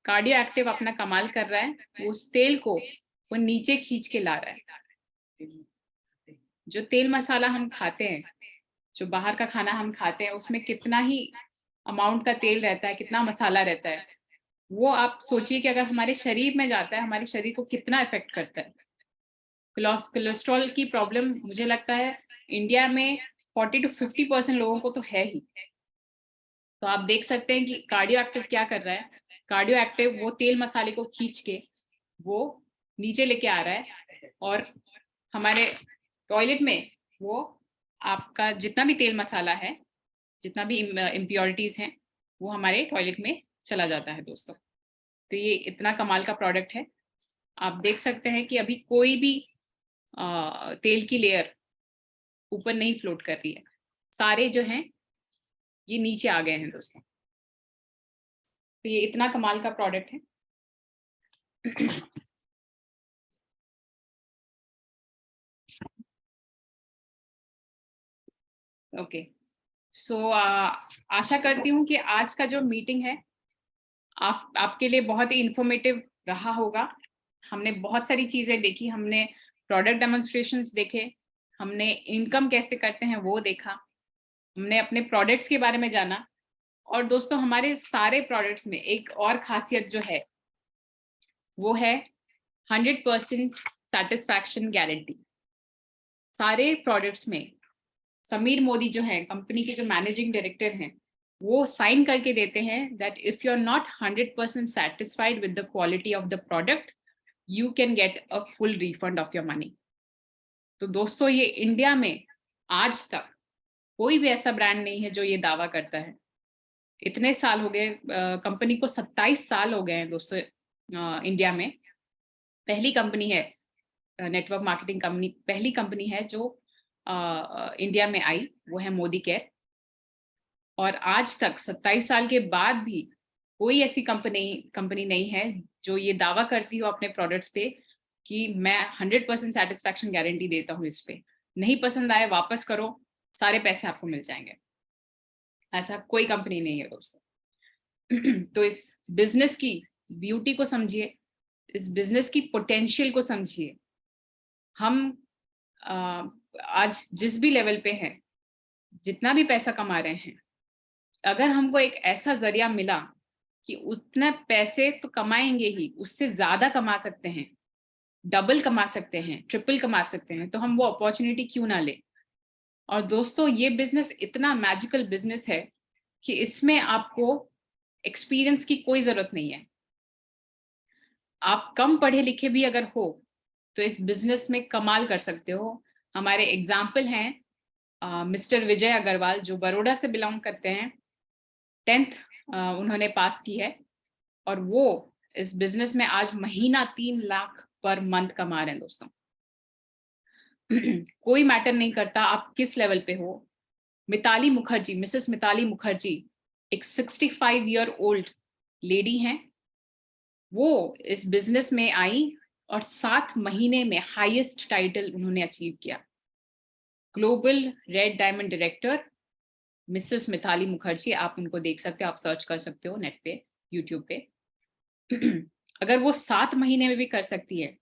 कार्डियो एक्टिव अपना कमाल कर रहा है, वो उस तेल को वो नीचे खींच के ला रहा है। जो तेल मसाला हम खाते हैं, जो बाहर का खाना हम खाते हैं, उसमें कितना ही अमाउंट का तेल रहता है, कितना मसाला रहता है, वो आप सोचिए कि अगर हमारे शरीर में जाता है हमारे शरीर को कितना इफेक्ट करता है। कोलेस्ट्रॉल की प्रॉब्लम मुझे लगता है इंडिया में 40 to 50% लोगों को तो है ही। तो आप देख सकते हैं कि कार्डियो एक्टिव क्या कर रहा है। कार्डियो एक्टिव वो तेल मसाले को खींच के वो नीचे लेके आ रहा है, और हमारे टॉयलेट में वो आपका जितना भी तेल मसाला है, जितना भी इम्प्योरिटीज हैं, वो हमारे टॉयलेट में चला जाता है दोस्तों। तो ये इतना कमाल का प्रोडक्ट है। आप देख सकते हैं कि अभी कोई भी तेल की लेयर ऊपर नहीं फ्लोट कर रही है, सारे जो हैं ये नीचे आ गए हैं दोस्तों। तो ये इतना कमाल का प्रोडक्ट है। ओके, सो आशा करती हूँ कि आज का जो मीटिंग है आपके लिए बहुत ही इंफॉर्मेटिव रहा होगा। हमने बहुत सारी चीजें देखी, हमने प्रोडक्ट डेमोन्स्ट्रेशंस देखे, हमने इनकम कैसे करते हैं वो देखा, हमने अपने प्रोडक्ट्स के बारे में जाना। और दोस्तों हमारे सारे प्रोडक्ट्स में एक और खासियत जो है वो है 100% सेटिस्फैक्शन गारंटी। सारे प्रोडक्ट्स में समीर मोदी जो है कंपनी के जो मैनेजिंग डायरेक्टर हैं, वो साइन करके देते हैं that if you are not 100% satisfied with the quality of the product, you can get a full refund of your money। तो दोस्तों ये इंडिया में आज तक कोई भी ऐसा ब्रांड नहीं है जो ये दावा करता है। इतने साल हो गए कंपनी को, 27 साल हो गए हैं दोस्तों इंडिया में। पहली कंपनी है नेटवर्क मार्केटिंग कंपनी, पहली कंपनी है जो इंडिया में आई, वो है मोदी केयर। और आज तक 27 साल के बाद भी कोई ऐसी कंपनी नहीं है जो ये दावा करती हो अपने प्रोडक्ट्स पे कि मैं 100% सेटिस्फैक्शन गारंटी देता हूँ इस पे, नहीं पसंद आए वापस करो, सारे पैसे आपको मिल जाएंगे। ऐसा कोई कंपनी नहीं है दोस्तों। तो इस बिजनेस की ब्यूटी को समझिए, इस बिजनेस की पोटेंशियल को समझिए। हम आज जिस भी लेवल पे हैं, जितना भी पैसा कमा रहे हैं, अगर हमको एक ऐसा जरिया मिला कि उतने पैसे तो कमाएंगे ही, उससे ज्यादा कमा सकते हैं, डबल कमा सकते हैं, ट्रिपल कमा सकते हैं, तो हम वो अपॉर्चुनिटी क्यों ना ले। और दोस्तों ये बिजनेस इतना मैजिकल बिजनेस है कि इसमें आपको एक्सपीरियंस की कोई जरूरत नहीं है। आप कम पढ़े लिखे भी अगर हो तो इस बिजनेस में कमाल कर सकते हो। हमारे एग्जाम्पल हैं मिस्टर विजय अग्रवाल जो बड़ौदा से बिलोंग करते हैं, 10th उन्होंने पास की है और वो इस बिजनेस में आज महीना 3 लाख पर मंथ कमा रहे हैं दोस्तों। कोई मैटर नहीं करता आप किस लेवल पे हो। मिताली मुखर्जी, मिसेस मिताली मुखर्जी एक 65 ईयर ओल्ड लेडी हैं, वो इस बिजनेस में आई और 7 महीने में हाईएस्ट टाइटल उन्होंने अचीव किया। Global red diamond director Mrs Mitali Mukherjee, आप उनको देख सकते हो, आप सर्च कर सकते हो नेट पे, यूट्यूब पे। अगर वो 7 महीने में भी कर सकती है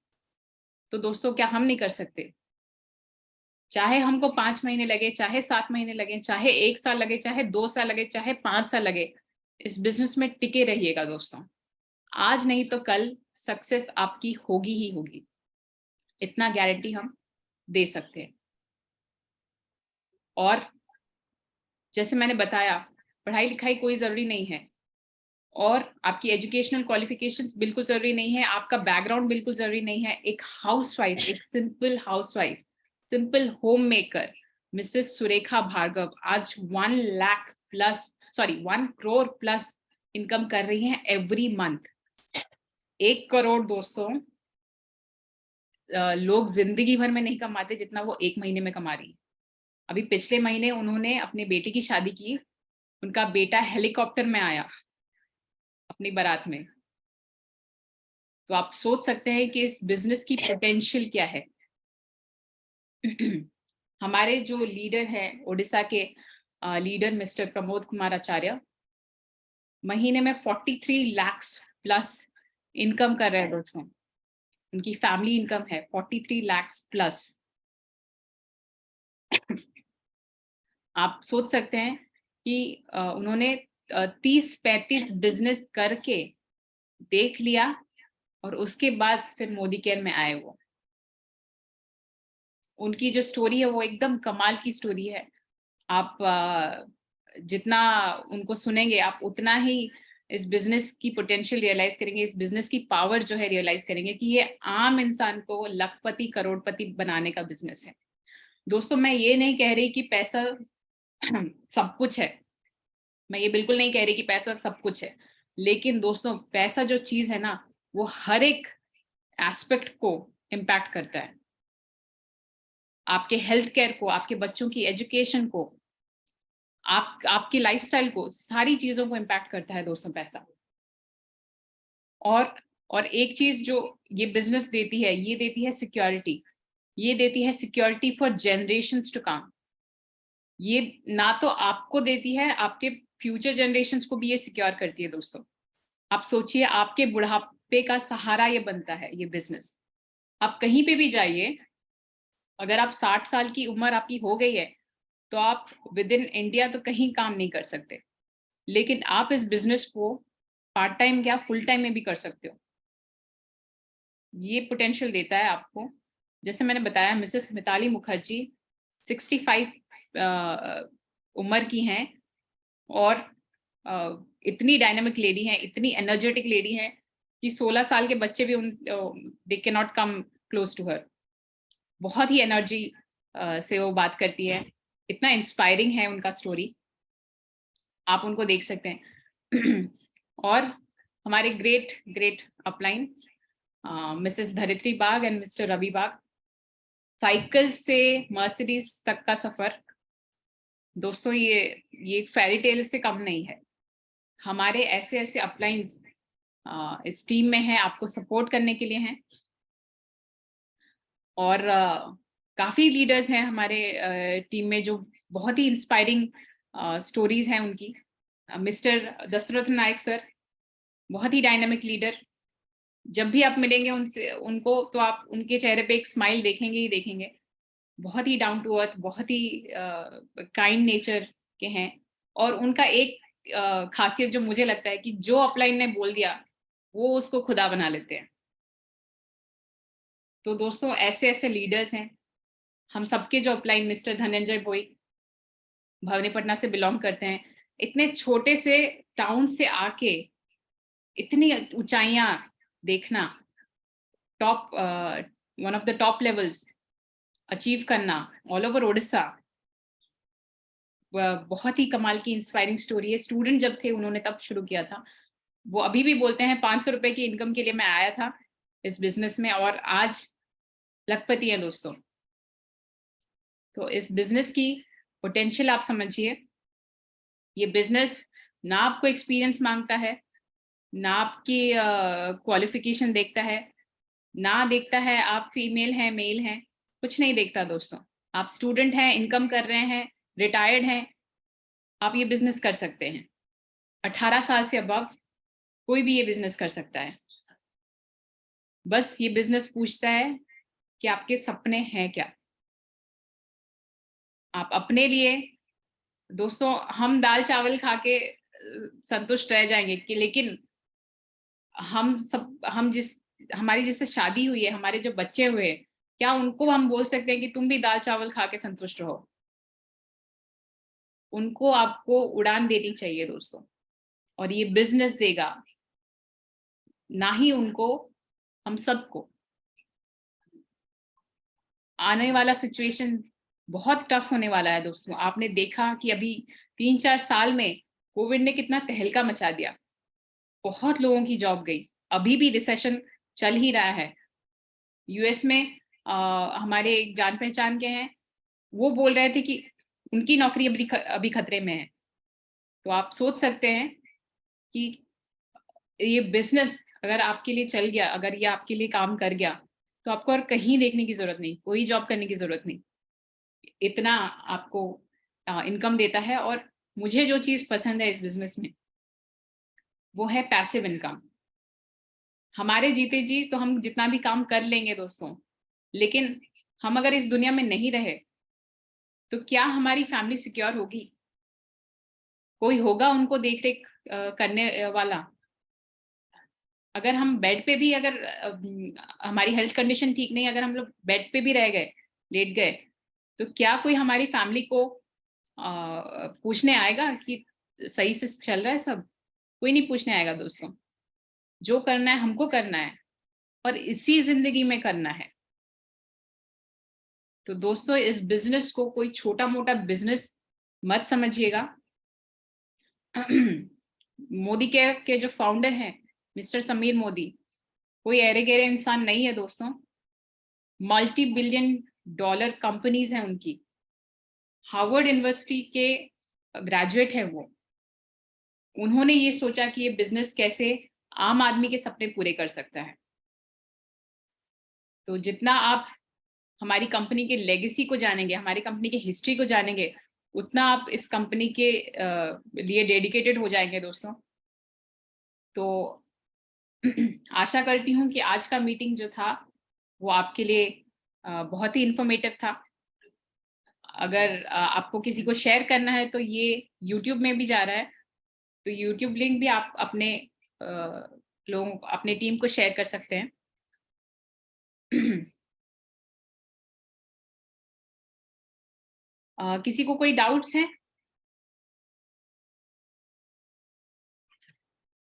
तो दोस्तों क्या हम नहीं कर सकते। चाहे हमको 5 महीने लगे, चाहे 7 महीने लगे, चाहे 1 साल लगे, चाहे 2 साल लगे, चाहे 5 साल लगे, इस बिजनेस में टिके रहिएगा दोस्तों। आज नहीं तो कल सक्सेस आपकी होगी ही होगी, इतना गारंटी हम दे सकते हैं। और जैसे मैंने बताया, पढ़ाई लिखाई कोई जरूरी नहीं है और आपकी एजुकेशनल क्वालिफिकेशंस बिल्कुल जरूरी नहीं है, आपका बैकग्राउंड बिल्कुल जरूरी नहीं है। एक हाउसवाइफ, एक simple housewife, simple homemaker Mrs Surekha Bhargav आज 1 करोड़ प्लस इनकम कर रही हैं एवरी मंथ। 1 करोड़ दोस्तों लोग जिंदगी भर में नहीं कमाते जितना वो 1 महीने में कमा रही है। अभी पिछले महीने उन्होंने अपने बेटे की शादी की, उनका बेटा हेलीकॉप्टर में आया अपनी बारात में। तो आप सोच सकते हैं कि इस बिजनेस की पोटेंशियल क्या है। हमारे जो लीडर है ओडिशा के लीडर मिस्टर प्रमोद कुमार आचार्य, महीने में 43 लाख प्लस इनकम कर रहे हैं दोस्तों। उनकी फैमिली इनकम है 43 लाख प्लस। आप सोच सकते हैं कि उन्होंने 30-35 बिजनेस करके देख लिया और उसके बाद फिर मोदी केयर में आए। वो उनकी जो स्टोरी है वो एकदम कमाल की स्टोरी है। आप जितना उनको सुनेंगे आप उतना ही इस बिजनेस की पोटेंशियल रियलाइज करेंगे, इस बिजनेस की पावर जो है रियलाइज करेंगे कि ये आम इंसान को लखपति करोड़पति बनाने का बिजनेस है। दोस्तों मैं ये नहीं कह रही कि पैसा सब कुछ है, मैं ये बिल्कुल नहीं कह रही कि पैसा सब कुछ है, लेकिन दोस्तों पैसा जो चीज है ना वो हर एक एस्पेक्ट को इम्पैक्ट करता है। आपके हेल्थ केयर को, आपके बच्चों की एजुकेशन को, आपकी लाइफस्टाइल को, सारी चीजों को इम्पैक्ट करता है दोस्तों पैसा। और एक चीज जो ये बिजनेस देती है, ये देती है सिक्योरिटी। ये देती है security for generations to come. ये ना तो आपको देती है, आपके फ्यूचर जनरेशंस को भी ये सिक्योर करती है दोस्तों। आप सोचिए आपके पे का सहारा ये बनता है, ये बिजनेस। आप कहीं पे भी जाइए, अगर आप 60 साल की उम्र आपकी हो गई है तो आप विद इन इंडिया तो कहीं काम नहीं कर सकते, लेकिन आप इस बिजनेस को पार्ट टाइम क्या फुल टाइम में भी कर सकते हो। ये पोटेंशियल देता है आपको। जैसे मैंने बताया, मिसेस मिताली मुखर्जी 65 उम्र की हैं और इतनी डायनामिक लेडी हैं, इतनी एनर्जेटिक लेडी हैं कि 16 साल के बच्चे भी उन they can not come close to her. बहुत ही एनर्जी से वो बात करती है, इतना इंस्पायरिंग है उनका स्टोरी, आप उनको देख सकते हैं। और हमारे great great upline Mrs Dharitri Bag and Mr Ravi Bag, cycle से मर्सिडीज तक का सफर। दोस्तों ये फेरी टेल से कम नहीं है। हमारे ऐसे ऐसे अपलाइंस इस टीम में हैं, आपको सपोर्ट करने के लिए हैं। और काफी लीडर्स हैं हमारे टीम में जो बहुत ही इंस्पायरिंग स्टोरीज हैं उनकी। मिस्टर दशरथ नायक सर, बहुत ही डायनामिक लीडर। जब भी आप मिलेंगे उनसे उनको तो आप उनके चेहरे पे एक स्माइल देखेंगे ही देखेंगे। बहुत ही डाउन टू अर्थ, बहुत ही काइंड नेचर के हैं। और उनका एक खासियत जो मुझे लगता है कि जो अपलाइन ने बोल दिया वो उसको खुदा बना लेते हैं। तो दोस्तों ऐसे ऐसे लीडर्स हैं। हम सबके जो अपलाइन मिस्टर धनंजय भोई भवानीपटना से बिलोंग करते हैं, इतने छोटे से टाउन से आके इतनी ऊंचाइयां देखना, top one of the top levels achieve करना ऑल ओवर ओडिशा, बहुत ही कमाल की इंस्पायरिंग स्टोरी है। स्टूडेंट जब थे उन्होंने तब शुरू किया था। वो अभी भी बोलते हैं 500 रुपए की इनकम के लिए मैं आया था इस बिजनेस में और आज लखपति है दोस्तों। तो इस बिजनेस की पोटेंशियल आप समझिए। ये बिजनेस ना आपको एक्सपीरियंस मांगता है, ना आपकी क्वालिफिकेशन देखता है, ना देखता है आप फीमेल हैं मेल हैं, कुछ नहीं देखता दोस्तों। आप स्टूडेंट हैं, इनकम कर रहे हैं, रिटायर्ड हैं, आप ये बिजनेस कर सकते हैं। 18 साल से अबव कोई भी ये बिजनेस कर सकता है। बस ये बिजनेस पूछता है कि आपके सपने हैं क्या। आप अपने लिए, दोस्तों हम दाल चावल खा के संतुष्ट रह जाएंगे कि, लेकिन हम जिस हमारी जिससे शादी हुई है, हमारे जो बच्चे हुए, क्या उनको हम बोल सकते हैं कि तुम भी दाल चावल खा के संतुष्ट रहो? उनको आपको उड़ान देनी चाहिए दोस्तों, और ये बिजनेस देगा, ना ही उनको, हम सबको। आने वाला सिचुएशन बहुत टफ होने वाला है दोस्तों। आपने देखा कि अभी 3-4 साल में कोविड ने कितना तहलका मचा दिया, बहुत लोगों की जॉब गई। अभी भी रिसेशन चल ही रहा है। यूएस में हमारे एक जान पहचान के हैं, वो बोल रहे थे कि उनकी नौकरी अभी खतरे में है। तो आप सोच सकते हैं कि ये बिजनेस अगर आपके लिए चल गया, अगर ये आपके लिए काम कर गया, तो आपको और कहीं देखने की जरूरत नहीं, कोई जॉब करने की जरूरत नहीं। इतना आपको इनकम देता है। और मुझे जो चीज पसंद है इस बिजनेस में, वो है पैसिव इनकम। हमारे जीते जी तो हम जितना भी काम कर लेंगे दोस्तों, लेकिन हम अगर इस दुनिया में नहीं रहे तो क्या हमारी फैमिली सिक्योर होगी? कोई होगा उनको देख रेख करने वाला? अगर हम बेड पे भी, अगर हमारी हेल्थ कंडीशन ठीक नहीं, अगर हम लोग बेड पे भी रह गए, लेट गए, तो क्या कोई हमारी फैमिली को पूछने आएगा कि सही से चल रहा है सब? कोई नहीं पूछने आएगा दोस्तों। जो करना है हमको करना है, और इसी जिंदगी में करना है। तो दोस्तों इस बिजनेस को कोई छोटा मोटा बिजनेस मत समझिएगा। मोदी के जो फाउंडर हैं मिस्टर समीर मोदी, कोई अरे गहरे इंसान नहीं है दोस्तों। मल्टी बिलियन डॉलर कंपनीज हैं उनकी। हार्वर्ड यूनिवर्सिटी के ग्रेजुएट है वो। उन्होंने ये सोचा कि ये बिजनेस कैसे आम आदमी के सपने पूरे कर सकता है। तो जितना आप हमारी कंपनी के लेगेसी को जानेंगे, हमारी कंपनी की हिस्ट्री को जानेंगे, उतना आप इस कंपनी के लिए डेडिकेटेड हो जाएंगे दोस्तों। तो आशा करती हूँ कि आज का मीटिंग जो था वो आपके लिए बहुत ही इंफॉर्मेटिव था। अगर आपको किसी को शेयर करना है तो ये यूट्यूब में भी जा रहा है, तो यूट्यूब लिंक भी आप अपने लोगों अपने टीम को शेयर कर सकते हैं। किसी को कोई डाउट्स हैं?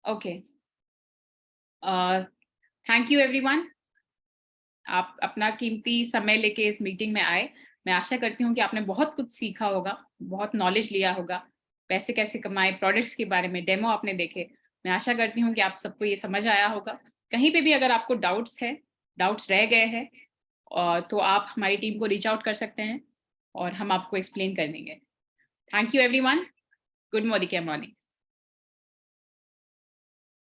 Okay, thank you everyone. आप अपना कीमती समय लेके इस मीटिंग में आए। मैं आशा करती हूँ कि आपने बहुत कुछ सीखा होगा, बहुत नॉलेज लिया होगा, पैसे कैसे कमाएँ, प्रोडक्ट्स के बारे में डेमो आपने देखे। मैं आशा करती हूँ कि आप सबको ये समझ आया होगा। कहीं पे भी अगर आपको डाउट्स है, डाउट्स रह गए हैं तो आप हमारी टीम को रीच आउट कर सकते हैं और हम आपको एक्सप्लेन कर देंगे। Thank you everyone. Good morning.